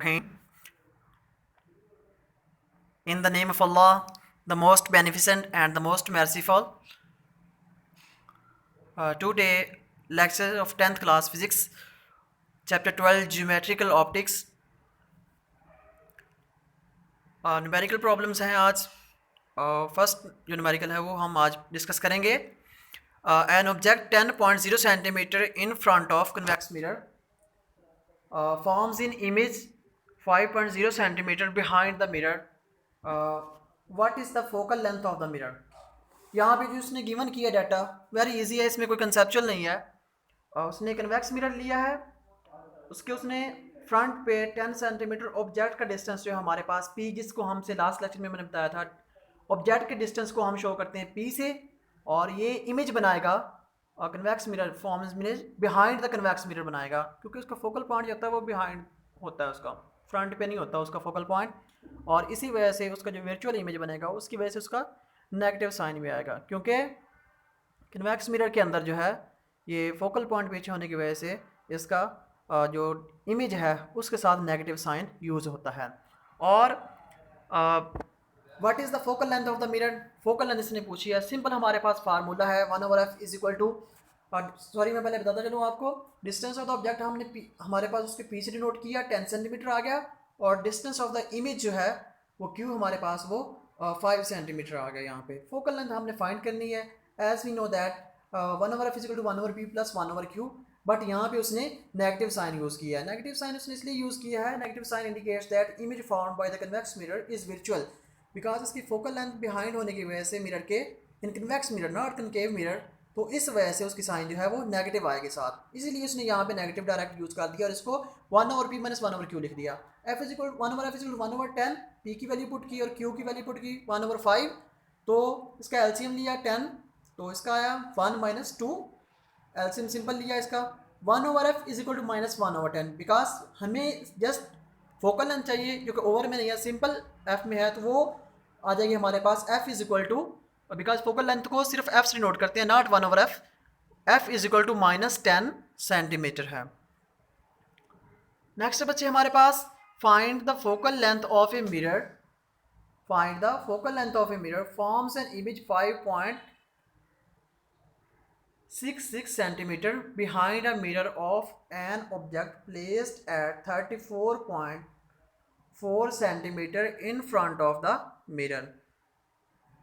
In the name of Allah, the most beneficent and the most merciful. Today, lecture of 10th class physics, chapter 12, geometrical optics. Numerical problems हैं आज. First जो numerical है वो हम आज discuss करेंगे. An object 10.0 centimetre in front of convex mirror forms in image 5.0 centimetre behind the mirror. What is the focal length of the mirror. यहाँ पे जो उसने गिवन किया डाटा वेरी इजी है, इसमें कोई कंसेप्चुअल नहीं है. उसने कन्वेक्स मिरर लिया है, उसके उसने फ्रंट पे 10 सेंटीमीटर ऑब्जेक्ट का डिस्टेंस जो है हमारे पास पी, जिसको हमसे लास्ट लेक्चर में मैंने बताया था ऑब्जेक्ट के डिस्टेंस को हम शो करते हैं पी से, और ये इमेज बनाएगा convex mirror forms image behind the convex mirror बनाएगा, क्योंकि उसका फोकल पॉइंट जो होता है वो बिहाइंड होता है, उसका फ्रंट पे नहीं होता उसका फोकल पॉइंट. और इसी वजह से उसका जो वर्चुअल इमेज बनेगा उसकी वजह से उसका नेगेटिव साइन भी आएगा, क्योंकि कन्वेक्स मिरर के अंदर जो है ये फोकल पॉइंट पीछे होने की वजह से इसका जो इमेज है उसके साथ नेगेटिव साइन यूज़ होता है. और what is the focal length of the mirror. Focal length इसने पूछी है. सिंपल हमारे पास फार्मूला है 1/f is equal to, sorry मैं पहले बताता चलूँ आपको, डिस्टेंस ऑफ द ऑब्जेक्ट हमने हमारे पास उसके पी से डिनोट किया 10 सेंटीमीटर आ गया, और डिस्टेंस ऑफ द इमेज जो है वो क्यू हमारे पास वो 5 सेंटीमीटर आ गया. यहाँ पे फोकल लेंथ हमने फाइंड करनी है. As we know that 1/f is equal to 1/p plus 1/q, but यहाँ पे उसने नेगेटिव साइन यूज़ किया है. नेगेटिव साइन उसने इसलिए यूज़ किया है, negative sign indicates that image formed by the convex mirror is virtual, because इसकी फोकल लेंथ बिहाइंड होने की वजह से मिरर के, in convex mirror not concave mirror, तो इस वजह से उसकी साइन जो है वो नेगेटिव आएगी साथ, इसीलिए उसने यहाँ पे नेगेटिव डायरेक्ट यूज़ कर दिया और इसको 1/p माइनस 1/q लिख दिया. F is equal 1/f is equal 1/10, P की वैल्यू पुट की और क्यू की वैल्यू पुट की 1/5, तो इसका एलसीएम लिया 10, तो इसका आया 1 माइनस 2. एलसीएम सिंपल लिया इसका 1/f is equal to minus 1/10, because हमें जस्ट फोकल लेंथ चाहिए जो कि ओवर में नहीं है, सिंपल एफ में है, तो वो आ जाएगी हमारे पास F is equal to, because focal length को सिर्फ एफ से नोट करते हैं not 1/f, F is equal to minus 10 centimetre है. नेक्स्ट बच्चे हमारे पास find the focal length of a mirror. Find the focal length of a mirror forms an image 5.66 centimeter behind a mirror of an object placed at 34.4 centimeter in front of the mirror.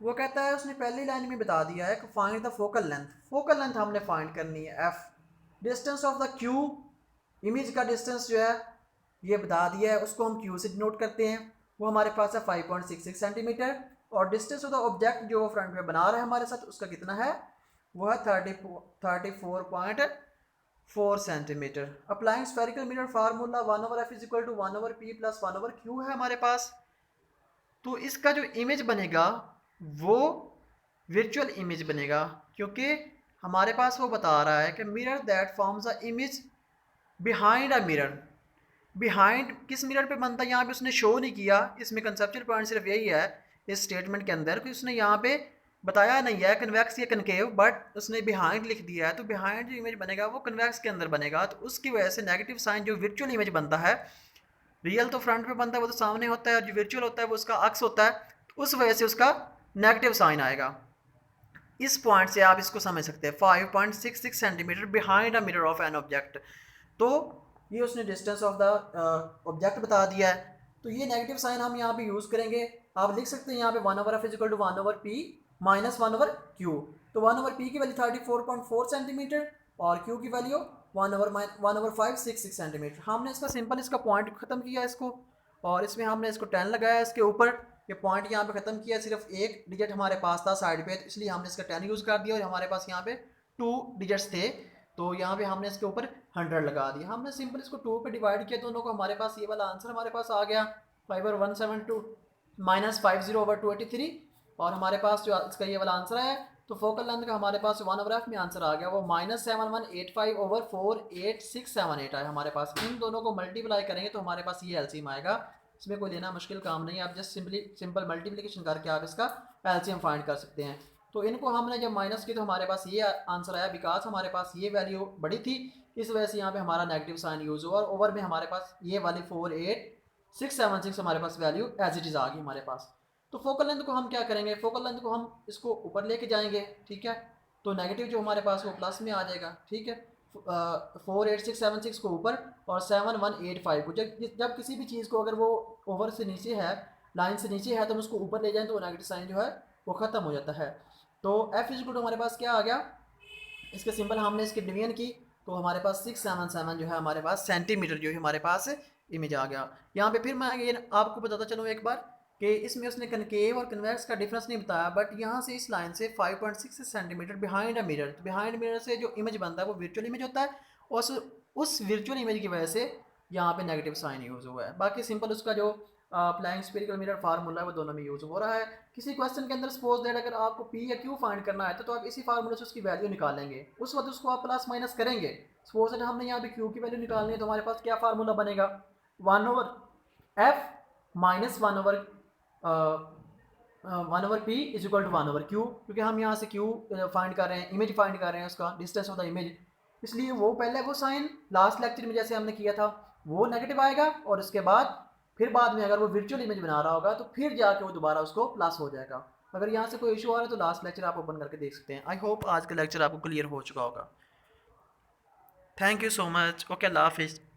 वो कहता है, उसने पहली line में बता दिया है कि find the focal length. Focal length हमने फाइंड करनी है F. Distance of the Q, image का डिस्टेंस जो है ये बता दिया है, उसको हम क्यू से डिनोट करते हैं, वो हमारे पास है 5.66 सेंटीमीटर. और डिस्टेंस ऑफ द ऑब्जेक्ट जो फ्रंट में बना रहा है हमारे साथ उसका कितना है, वो है 34.4 centimetre. Applying spherical mirror formula 1/f is equal to 1/p plus 1/q है हमारे पास. तो इसका जो इमेज बनेगा वो वर्चुअल इमेज बनेगा, क्योंकि हमारे पास वो बता रहा है कि mirror that forms a image behind a mirror. Behind किस मिरर पे बनता है यहाँ पे उसने शो नहीं किया. इसमें कंसेप्चुअल पॉइंट सिर्फ यही है इस स्टेटमेंट के अंदर कि उसने यहाँ पे बताया नहीं है कन्वेक्स या कनकेव, बट उसने बिहाइंड लिख दिया है, तो बिहाइंड जो इमेज बनेगा वो कन्वेक्स के अंदर बनेगा, तो उसकी वजह से नेगेटिव साइन जो वर्चुअल इमेज बनता है, रियल तो फ्रंट पे बनता है वो तो सामने होता है, और जो वर्चुअल होता है वो उसका अक्स होता है, तो उस वजह से उसका नेगेटिव साइन आएगा. इस पॉइंट से आप इसको समझ सकते हैं 5.66 centimetre behind a mirror of an object. तो ये उसने डिस्टेंस ऑफ द ऑब्जेक्ट बता दिया है, तो ये नेगेटिव साइन हम यहाँ पे यूज़ करेंगे. आप लिख सकते हैं यहाँ पे 1/f is equal to 1/p minus 1/q, तो 1/p की वैल्यू 34.4 सेंटीमीटर और q की वैल्यू 1/566 सेंटीमीटर. हमने इसका सिंपल इसका पॉइंट ख़त्म किया इसको, और इसमें हमने इसको 10 लगाया इसके ऊपर, ये पॉइंट यहाँ पे ख़त्म किया, सिर्फ एक डिजिट हमारे पास था साइड पे, तो इसलिए हमने इसका 10 यूज़ कर दिया, और हमारे पास यहाँ पे 2 डिजिट्स थे, तो यहाँ पे हमने इसके ऊपर 100 लगा दिया. हमने सिंपल इसको 2 पे डिवाइड किया दोनों को, हमारे पास ये वाला आंसर हमारे पास आ गया 5/172 माइनस 50/283, और हमारे पास जो इसका ये वाला आंसर है, तो फोकल लेंथ का हमारे पास 1/f में आंसर आ गया, वो -7185/48678 आया हमारे पास. इन दोनों को मल्टीप्लाई करेंगे तो हमारे पास ये एलसीएम आएगा. इसमें कोई लेना मुश्किल काम नहीं है, आप जस्ट सिंपल मल्टीप्लिकेशन करके आप इसका एलसीएम फाइंड कर सकते हैं. तो इनको हमने जब माइनस की तो हमारे पास ये आंसर आया, बिकॉज हमारे पास ये वैल्यू बड़ी थी, इस वजह से यहाँ पे हमारा नेगेटिव साइन यूज़ हुआ, और ओवर में हमारे पास ये वाली 676 हमारे पास वैल्यू एज इट इज़ आ गई हमारे पास। तो फोकल लेंथ को हम क्या करेंगे, फोकल लेंथ को हम इसको ऊपर लेके जाएंगे, ठीक है। तो नेगेटिव जो हमारे पास वो प्लस में आ जाएगा, ठीक है। 48676 को ऊपर और 7185 को, जब किसी भी चीज़ को अगर वो ओवर से नीचे है, लाइन से नीचे है, तो हम उसको ऊपर ले जाएं तो नेगेटिव साइन जो है वो ख़त्म हो जाता है। तो एफ इज हमारे पास क्या आ गया, इसके सिंपल हमने इसकी डिवीजन की तो हमारे पास 677 जो है हमारे पास सेंटीमीटर जो है हमारे पास इमेज आ गया। यहाँ पे फिर मैं ये आपको बताता चलूँ एक बार कि इसमें उसने कनकेव और कन्वेक्स का डिफरेंस नहीं बताया, बट यहाँ से इस लाइन से 5.6 centimetre behind a mirror, behind mirror से जो इमेज बनता है वो वर्चुअल इमेज होता है, और उस वर्चुअल इमेज की वजह से यहाँ पे नेगेटिव साइन यूज़ हुआ है। बाकी सिंपल उसका जो अप्लाइंग स्फेरिकल मिरर फार्मूला है वो दोनों में यूज़ हो रहा है। किसी क्वेश्चन के अंदर सपोज दैट अगर आपको पी या क्यू फाइंड करना है तो आप इसी फार्मूले से उसकी वैल्यू निकालेंगे, उस वक्त उसको आप प्लस माइनस करेंगे। सपोज दैट हमने यहाँ पे क्यू की वैल्यू निकालनी है तो हमारे पास क्या फार्मूला बनेगा, 1/f minus 1/p is equal to 1/q, क्योंकि हम यहाँ से क्यू फाइंड कर रहे हैं, इमेज फाइंड कर रहे हैं, उसका डिस्टेंस ऑफ द इमेज, इसलिए वो पहले वो साइन लास्ट लेक्चर में जैसे हमने किया था वो नेगेटिव आएगा, और उसके बाद फिर बाद में अगर वो वर्चुअल इमेज बना रहा होगा तो फिर जाके वो दोबारा उसको प्लस हो जाएगा। अगर यहाँ से कोई इशू आ रहा है तो लास्ट लेक्चर आप ओपन करके देख सकते हैं। आई होप आज का लेक्चर आपको क्लियर हो चुका होगा। Thank you so much. Okay, अल्लाह हाफिज़।